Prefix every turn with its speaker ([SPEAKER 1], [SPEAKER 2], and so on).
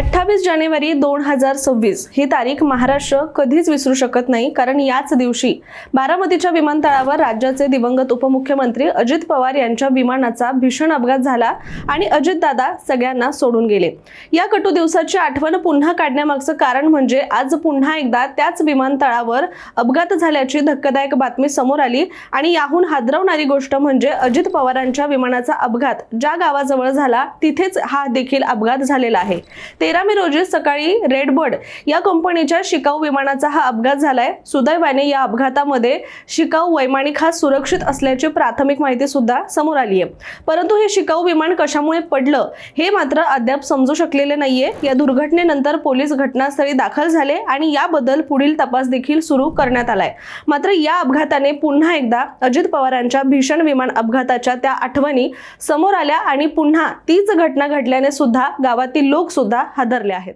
[SPEAKER 1] 28 जानेवारी 2026 ही तारीख महाराष्ट्र कधीच विसरू शकत नाही, कारण याच दिवशी बारामतीच्या विमानतळावर राज्याचे दिवंगत उपमुख्यमंत्री अजित पवार यांच्या विमानाचा भीषण अपघात झाला आणि अजितदादा सगळ्यांना सोडून गेले। या कटू दिवसाची आठवण पुन्हा काढण्यामागचं कारण म्हणजे आज पुन्हा एकदा त्याच विमानतळावर अपघात झाल्याची धक्कादायक बातमी समोर आली आणि याहून हादरवणारी गोष्ट म्हणजे अजित पवारांच्या विमानाचा अपघात ज्या गावाजवळ झाला तिथेच हा देखील अपघात झालेला आहे। 13 मे रोजी सकाळी रेडबर्ड या कंपनीच्या शिकाऊ विमानाचा हा अपघात झालाय। सुदैवाने या अपघातामध्ये शिकाऊ वैमानिक हा सुरक्षित असल्याची प्राथमिक माहिती सुद्धा समोर आली आहे, परंतु हे शिकाऊ विमान कशामुळे पडलं हे मात्र अद्याप समजू शकलेले नाहीये। या दुर्घटनेनंतर पोलीस घटनास्थळी दाखल झाले आणि याबद्दल पुढील तपास देखील सुरू करण्यात आलाय। मात्र या अपघाताने पुन्हा एकदा अजित पवारांच्या भीषण विमान अपघाताच्या त्या आठवणी समोर आल्या आणि पुन्हा तीच घटना घडल्याने सुद्धा गावातील लोक सुद्धा हादरले आहेत।